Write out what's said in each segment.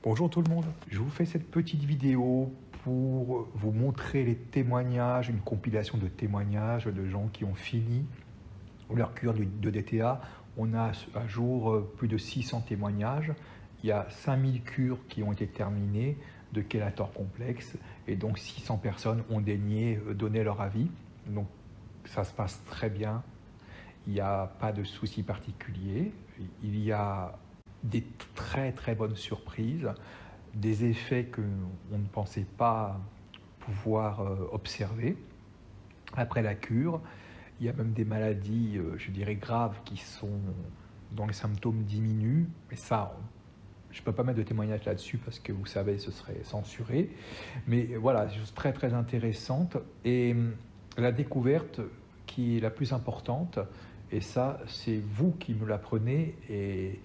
Bonjour tout le monde, je vous fais cette petite vidéo pour vous montrer les témoignages, une compilation de témoignages de gens qui ont fini leur cure de DTA. On a à jour plus de 600 témoignages, il y a 5000 cures qui ont été terminées de chélator complexe et donc 600 personnes ont daigné donner leur avis. Donc ça se passe très bien, il n'y a pas de soucis particuliers, il y a des très bonnes surprises, des effets qu'on ne pensait pas pouvoir observer après la cure. Il y a même des maladies, je dirais, graves dont les symptômes diminuent, mais ça, je ne peux pas mettre de témoignage là-dessus parce que vous savez, ce serait censuré. Mais voilà, des choses très intéressantes. Et la découverte qui est la plus importante, et ça, c'est vous qui me l'apprenez, et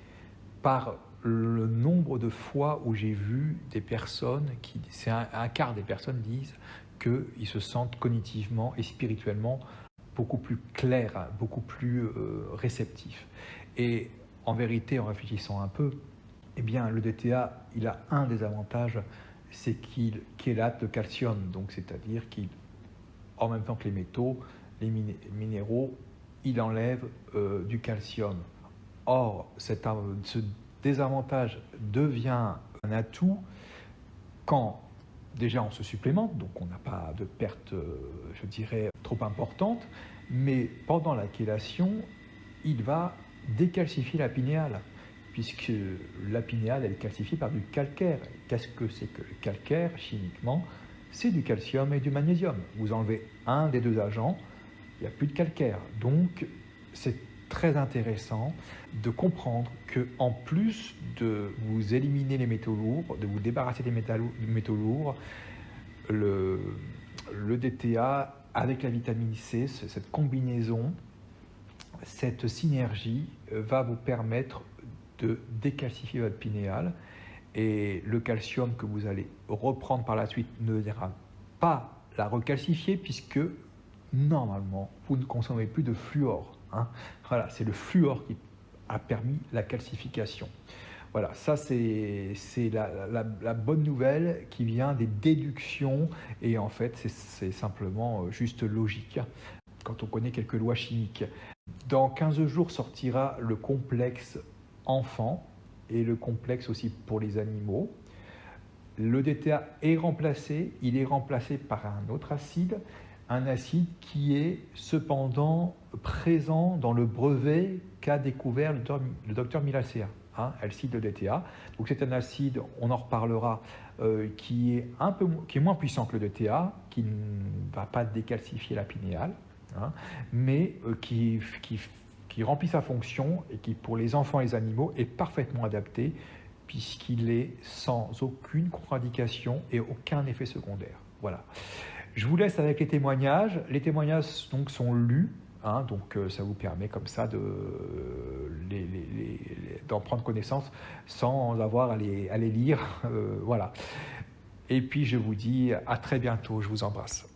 par le nombre de fois où j'ai vu des personnes c'est un quart des personnes disent qu'ils se sentent cognitivement et spirituellement beaucoup plus clairs, beaucoup plus réceptifs. Et en vérité, en réfléchissant un peu, eh bien, le DTA, il a un des avantages, c'est qu'il chélate le calcium, donc c'est-à-dire qu'il, en même temps que les métaux, les minéraux, il enlève du calcium. Or, ce désavantage devient un atout quand déjà on se supplémente, donc on n'a pas de perte, je dirais, trop importante, mais pendant la chélation, il va décalcifier la pinéale, puisque la pinéale, elle est calcifiée par du calcaire. Qu'est-ce que c'est que le calcaire, chimiquement? C'est du calcium et du magnésium. Vous enlevez un des deux agents, il n'y a plus de calcaire. Donc, c'est très intéressant de comprendre que, en plus de vous éliminer les métaux lourds, de vous débarrasser des métaux lourds, le DTA avec la vitamine C, cette combinaison, cette synergie va vous permettre de décalcifier votre pinéale, et le calcium que vous allez reprendre par la suite ne viendra pas la recalcifier, puisque normalement vous ne consommez plus de fluor. Voilà, c'est le fluor qui a permis la calcification. Voilà, ça c'est la bonne nouvelle qui vient des déductions, et en fait c'est simplement juste logique quand on connaît quelques lois chimiques. Dans 15 jours sortira le complexe enfant et le complexe aussi pour les animaux. Le DTA est remplacé, il est remplacé par un autre acide, un acide qui est cependant présent dans le brevet qu'a découvert le docteur Milacea, elle-cite le DTA. Donc c'est un acide, on en reparlera, qui est moins puissant que le DTA, qui ne va pas décalcifier la pinéale, mais qui remplit sa fonction et qui, pour les enfants et les animaux, est parfaitement adapté, puisqu'il est sans aucune contre-indication et aucun effet secondaire. Voilà. Je vous laisse avec les témoignages. Les témoignages donc sont lus, donc ça vous permet comme ça d'en prendre connaissance sans avoir à les lire. Voilà. Et puis je vous dis à très bientôt. Je vous embrasse.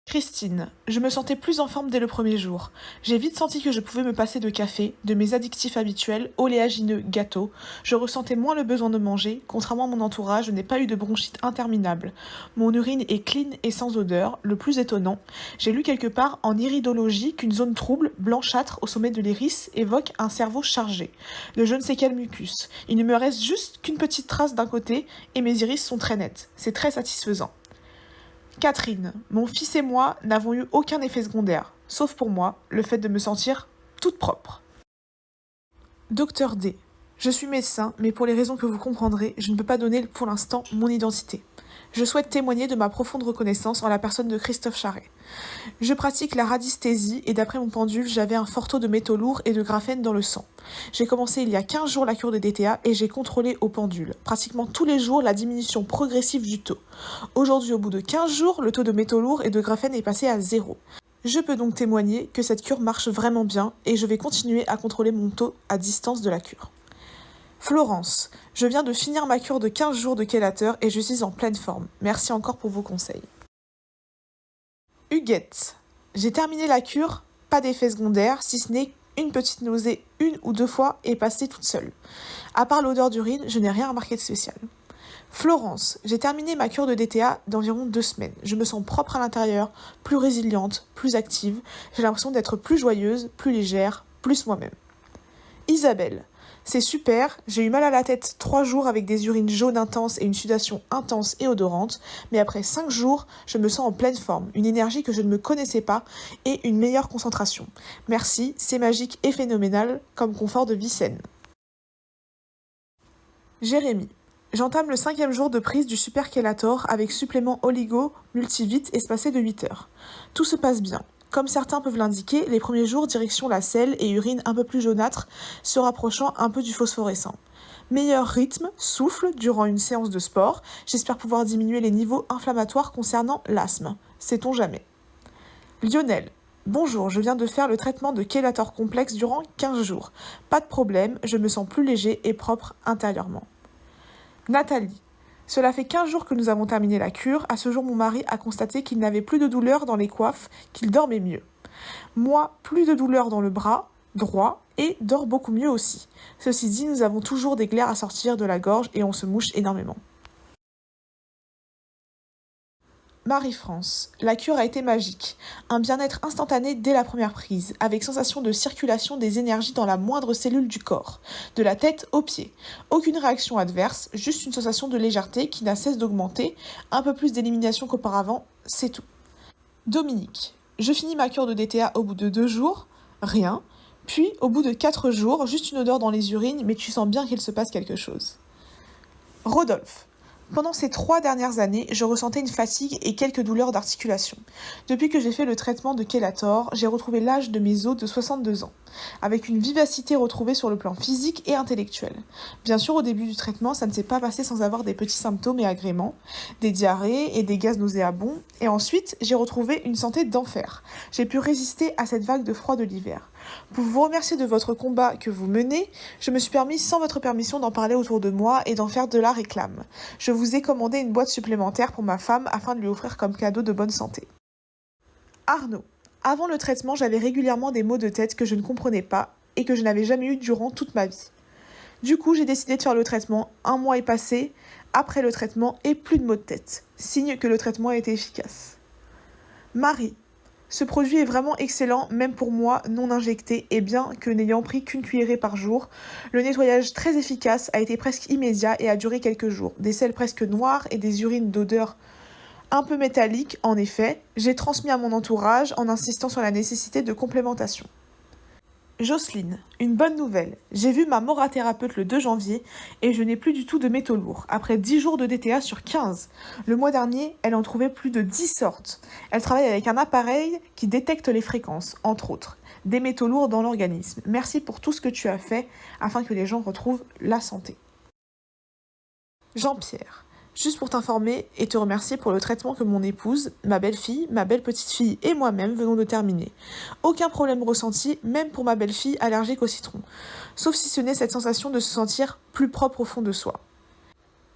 Christine, je me sentais plus en forme dès le premier jour. J'ai vite senti que je pouvais me passer de café, de mes addictifs habituels, oléagineux, gâteaux. Je ressentais moins le besoin de manger. Contrairement à mon entourage, je n'ai pas eu de bronchite interminable. Mon urine est clean et sans odeur. Le plus étonnant, j'ai lu quelque part en iridologie qu'une zone trouble, blanchâtre au sommet de l'iris, évoque un cerveau chargé de je ne sais quel mucus. Il ne me reste juste qu'une petite trace d'un côté et mes iris sont très nets. C'est très satisfaisant. Catherine, mon fils et moi n'avons eu aucun effet secondaire, sauf pour moi, le fait de me sentir toute propre. Docteur D. Je suis médecin, mais pour les raisons que vous comprendrez, je ne peux pas donner pour l'instant mon identité. Je souhaite témoigner de ma profonde reconnaissance en la personne de Christophe Charret. Je pratique la radisthésie et d'après mon pendule, j'avais un fort taux de métaux lourds et de graphène dans le sang. J'ai commencé il y a 15 jours la cure de DTA et j'ai contrôlé au pendule, pratiquement tous les jours, la diminution progressive du taux. Aujourd'hui, au bout de 15 jours, le taux de métaux lourds et de graphène est passé à 0. Je peux donc témoigner que cette cure marche vraiment bien et je vais continuer à contrôler mon taux à distance de la cure. Florence, je viens de finir ma cure de 15 jours de chélateur et je suis en pleine forme. Merci encore pour vos conseils. Huguette, j'ai terminé la cure pas d'effet secondaire, si ce n'est une petite nausée 1 ou 2 fois et passée toute seule. À part l'odeur d'urine, je n'ai rien remarqué de spécial. Florence, j'ai terminé ma cure de DTA d'environ 2 semaines. Je me sens propre à l'intérieur, plus résiliente, plus active. J'ai l'impression d'être plus joyeuse, plus légère, plus moi-même. Isabelle, c'est super, j'ai eu mal à la tête 3 jours avec des urines jaunes intenses et une sudation intense et odorante, mais après 5 jours, je me sens en pleine forme, une énergie que je ne me connaissais pas et une meilleure concentration. Merci, c'est magique et phénoménal comme confort de vie saine. Jérémy, j'entame le 5e jour de prise du Super Chelator avec supplément Oligo Multivite espacé de 8 heures. Tout se passe bien. Comme certains peuvent l'indiquer, les premiers jours direction la selle et urine un peu plus jaunâtre, se rapprochant un peu du phosphorescent. Meilleur rythme, souffle durant une séance de sport. J'espère pouvoir diminuer les niveaux inflammatoires concernant l'asthme. Sait-on jamais. Lionel. Bonjour, je viens de faire le traitement de Chelator complexe durant 15 jours. Pas de problème, je me sens plus léger et propre intérieurement. Nathalie. Cela fait 15 jours que nous avons terminé la cure. À ce jour, mon mari a constaté qu'il n'avait plus de douleur dans les coiffes, qu'il dormait mieux. Moi, plus de douleur dans le bras droit et dors beaucoup mieux aussi. Ceci dit, nous avons toujours des glaires à sortir de la gorge et on se mouche énormément. Marie-France, la cure a été magique. Un bien-être instantané dès la première prise, avec sensation de circulation des énergies dans la moindre cellule du corps, de la tête aux pieds. Aucune réaction adverse, juste une sensation de légèreté qui n'a cesse d'augmenter, un peu plus d'élimination qu'auparavant, c'est tout. Dominique, je finis ma cure de DTA au bout de 2 jours, rien, puis au bout de 4 jours, juste une odeur dans les urines, mais tu sens bien qu'il se passe quelque chose. Rodolphe, pendant ces 3 dernières années, je ressentais une fatigue et quelques douleurs d'articulation. Depuis que j'ai fait le traitement de Chelator, j'ai retrouvé l'âge de mes os de 62 ans, avec une vivacité retrouvée sur le plan physique et intellectuel. Bien sûr, au début du traitement, ça ne s'est pas passé sans avoir des petits symptômes et agréments, des diarrhées et des gaz nauséabonds, et ensuite, j'ai retrouvé une santé d'enfer. J'ai pu résister à cette vague de froid de l'hiver. Pour vous remercier de votre combat que vous menez, je me suis permis sans votre permission d'en parler autour de moi et d'en faire de la réclame. Je vous ai commandé une boîte supplémentaire pour ma femme afin de lui offrir comme cadeau de bonne santé. Arnaud. Avant le traitement, j'avais régulièrement des maux de tête que je ne comprenais pas et que je n'avais jamais eu durant toute ma vie. Du coup, j'ai décidé de faire le traitement. 1 mois est passé, après le traitement, et plus de maux de tête. Signe que le traitement a été efficace. Marie. Ce produit est vraiment excellent, même pour moi, non injecté, et bien que n'ayant pris qu'une cuillerée par jour, le nettoyage très efficace a été presque immédiat et a duré quelques jours. Des selles presque noires et des urines d'odeur un peu métallique, en effet, j'ai transmis à mon entourage en insistant sur la nécessité de complémentation. Jocelyne, une bonne nouvelle. J'ai vu ma morathérapeute le 2 janvier et je n'ai plus du tout de métaux lourds, après 10 jours de DTA sur 15. Le mois dernier, elle en trouvait plus de 10 sortes. Elle travaille avec un appareil qui détecte les fréquences, entre autres, des métaux lourds dans l'organisme. Merci pour tout ce que tu as fait afin que les gens retrouvent la santé. Jean-Pierre. Juste pour t'informer et te remercier pour le traitement que mon épouse, ma belle-fille, ma belle petite-fille et moi-même venons de terminer. Aucun problème ressenti, même pour ma belle-fille allergique au citron. Sauf si ce n'est cette sensation de se sentir plus propre au fond de soi.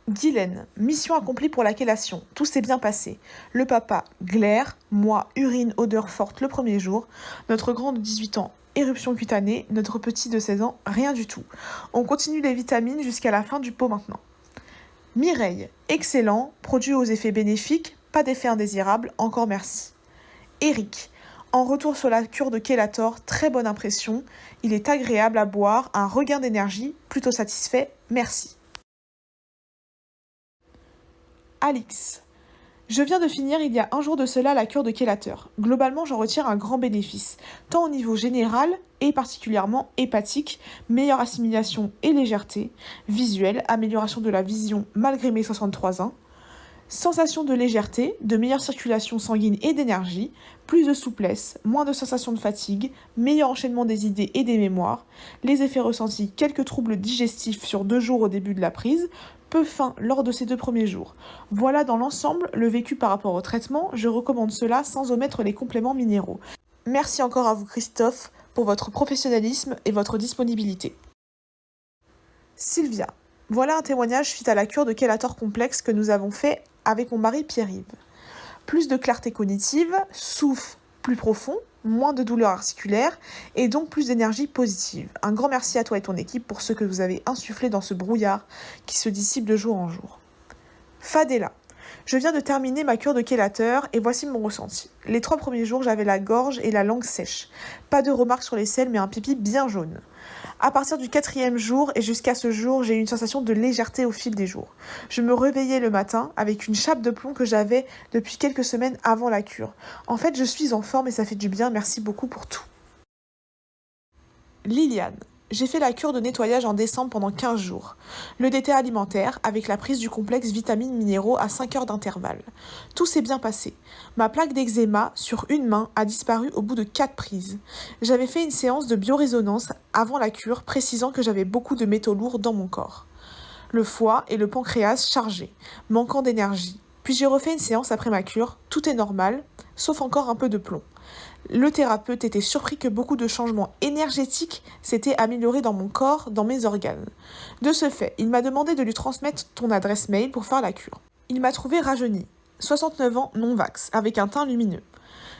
Guylaine, mission accomplie pour la chélation. Tout s'est bien passé. Le papa, glaire, moi, urine, odeur forte le premier jour. Notre grand de 18 ans, éruption cutanée. Notre petit de 16 ans, rien du tout. On continue les vitamines jusqu'à la fin du pot maintenant. Mireille, excellent, produit aux effets bénéfiques, pas d'effets indésirables, encore merci. Eric, en retour sur la cure de Chelator, très bonne impression, il est agréable à boire, un regain d'énergie, plutôt satisfait, merci. Alix, je viens de finir il y a 1 jour de cela la cure de Chelator. Globalement, j'en retire un grand bénéfice, tant au niveau général et particulièrement hépatique, meilleure assimilation et légèreté, visuelle, amélioration de la vision malgré mes 63 ans, sensation de légèreté, de meilleure circulation sanguine et d'énergie, plus de souplesse, moins de sensation de fatigue, meilleur enchaînement des idées et des mémoires, les effets ressentis, quelques troubles digestifs sur 2 jours au début de la prise, peu faim lors de ces 2 premiers jours. Voilà dans l'ensemble le vécu par rapport au traitement, je recommande cela sans omettre les compléments minéraux. Merci encore à vous Christophe pour votre professionnalisme et votre disponibilité. Sylvia, voilà un témoignage suite à la cure de Chelator complexe que nous avons fait avec mon mari Pierre-Yves. Plus de clarté cognitive, souffle plus profond, moins de douleurs articulaires et donc plus d'énergie positive. Un grand merci à toi et ton équipe pour ce que vous avez insufflé dans ce brouillard qui se dissipe de jour en jour. Fadela. Je viens de terminer ma cure de chélateur et voici mon ressenti. Les 3 premiers jours, j'avais la gorge et la langue sèche. Pas de remarques sur les selles, mais un pipi bien jaune. À partir du 4e jour et jusqu'à ce jour, j'ai eu une sensation de légèreté au fil des jours. Je me réveillais le matin avec une chape de plomb que j'avais depuis quelques semaines avant la cure. En fait, je suis en forme et ça fait du bien. Merci beaucoup pour tout. Liliane. J'ai fait la cure de nettoyage en décembre pendant 15 jours. Le DTA alimentaire avec la prise du complexe vitamines minéraux à 5 heures d'intervalle. Tout s'est bien passé. Ma plaque d'eczéma sur une main a disparu au bout de 4 prises. J'avais fait une séance de biorésonance avant la cure précisant que j'avais beaucoup de métaux lourds dans mon corps. Le foie et le pancréas chargés, manquant d'énergie. Puis j'ai refait une séance après ma cure, tout est normal, sauf encore un peu de plomb. Le thérapeute était surpris que beaucoup de changements énergétiques s'étaient améliorés dans mon corps, dans mes organes. De ce fait, il m'a demandé de lui transmettre ton adresse mail pour faire la cure. Il m'a trouvé rajeunie, 69 ans non-vax, avec un teint lumineux.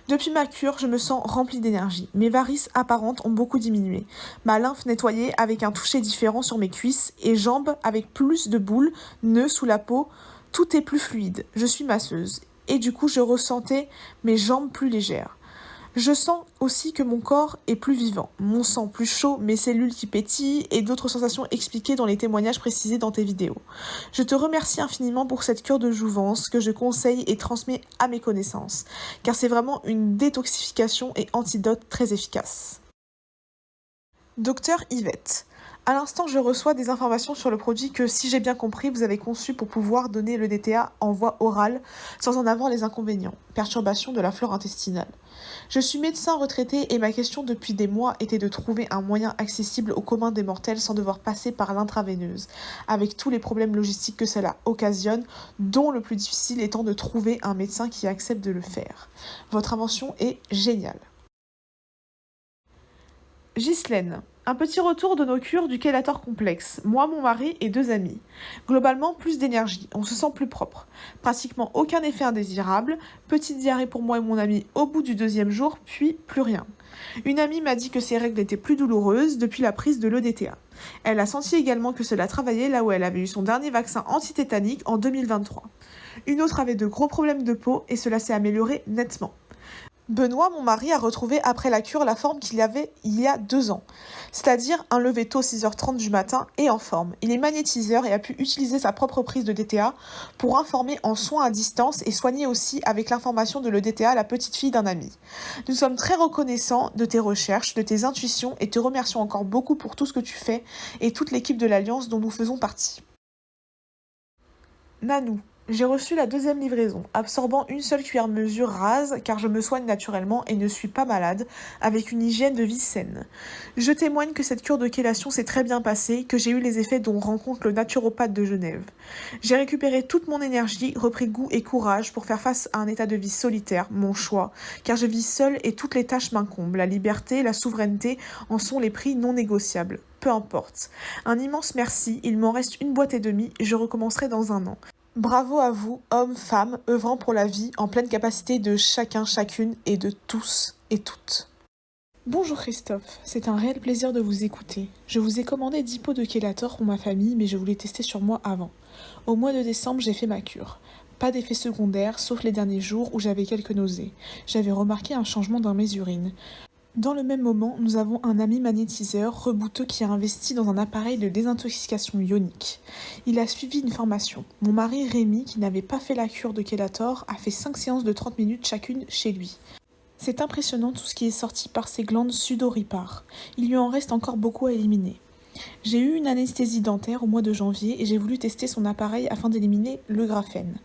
Depuis ma cure, je me sens remplie d'énergie. Mes varices apparentes ont beaucoup diminué. Ma lymphe nettoyée avec un toucher différent sur mes cuisses et jambes avec plus de boules, nœuds sous la peau. Tout est plus fluide. Je suis masseuse. Et du coup, je ressentais mes jambes plus légères. Je sens aussi que mon corps est plus vivant, mon sang plus chaud, mes cellules qui pétillent et d'autres sensations expliquées dans les témoignages précisés dans tes vidéos. Je te remercie infiniment pour cette cure de jouvence que je conseille et transmets à mes connaissances, car c'est vraiment une détoxification et antidote très efficace. Docteur Yvette. À l'instant, je reçois des informations sur le produit que, si j'ai bien compris, vous avez conçu pour pouvoir donner le DTA en voie orale sans en avoir les inconvénients, perturbation de la flore intestinale. Je suis médecin retraité et ma question depuis des mois était de trouver un moyen accessible au commun des mortels sans devoir passer par l'intraveineuse, avec tous les problèmes logistiques que cela occasionne, dont le plus difficile étant de trouver un médecin qui accepte de le faire. Votre invention est géniale. Ghislaine. Un petit retour de nos cures du chélateur complexe. Moi, mon mari et 2 amis. Globalement, plus d'énergie. On se sent plus propre. Pratiquement aucun effet indésirable. Petite diarrhée pour moi et mon ami au bout du 2e jour, puis plus rien. Une amie m'a dit que ses règles étaient plus douloureuses depuis la prise de l'EDTA. Elle a senti également que cela travaillait là où elle avait eu son dernier vaccin antitétanique en 2023. Une autre avait de gros problèmes de peau et cela s'est amélioré nettement. Benoît, mon mari, a retrouvé après la cure la forme qu'il avait il y a 2 ans, c'est-à-dire un lever tôt 6h30 du matin et en forme. Il est magnétiseur et a pu utiliser sa propre prise de DTA pour informer en soins à distance et soigner aussi avec l'information de l'EDTA la petite fille d'un ami. Nous sommes très reconnaissants de tes recherches, de tes intuitions et te remercions encore beaucoup pour tout ce que tu fais et toute l'équipe de l'Alliance dont nous faisons partie. Nanou. J'ai reçu la 2e livraison, absorbant une seule cuillère mesure rase car je me soigne naturellement et ne suis pas malade, avec une hygiène de vie saine. Je témoigne que cette cure de chélation s'est très bien passée, que j'ai eu les effets dont rencontre le naturopathe de Genève. J'ai récupéré toute mon énergie, repris goût et courage pour faire face à un état de vie solitaire, mon choix, car je vis seule et toutes les tâches m'incombent. La liberté, la souveraineté en sont les prix non négociables. Peu importe. Un immense merci, il m'en reste une boîte et demie, je recommencerai dans 1 an. Bravo à vous, hommes, femmes, œuvrant pour la vie en pleine capacité de chacun, chacune et de tous et toutes. Bonjour Christophe, c'est un réel plaisir de vous écouter. Je vous ai commandé 10 pots de chélator pour ma famille, mais je voulais tester sur moi avant. Au mois de décembre, j'ai fait ma cure. Pas d'effet secondaire, sauf les derniers jours où j'avais quelques nausées. J'avais remarqué un changement dans mes urines. Dans le même moment, nous avons un ami magnétiseur rebouteux qui a investi dans un appareil de désintoxication ionique. Il a suivi une formation. Mon mari Rémi, qui n'avait pas fait la cure de chélator, a fait 5 séances de 30 minutes chacune chez lui. C'est impressionnant tout ce qui est sorti par ses glandes sudoripares. Il lui en reste encore beaucoup à éliminer. J'ai eu une anesthésie dentaire au mois de janvier et j'ai voulu tester son appareil afin d'éliminer le graphène.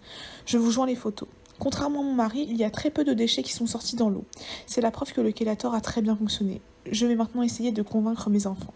Je vous joins les photos. Contrairement à mon mari, il y a très peu de déchets qui sont sortis dans l'eau. C'est la preuve que le chélator a très bien fonctionné. Je vais maintenant essayer de convaincre mes enfants.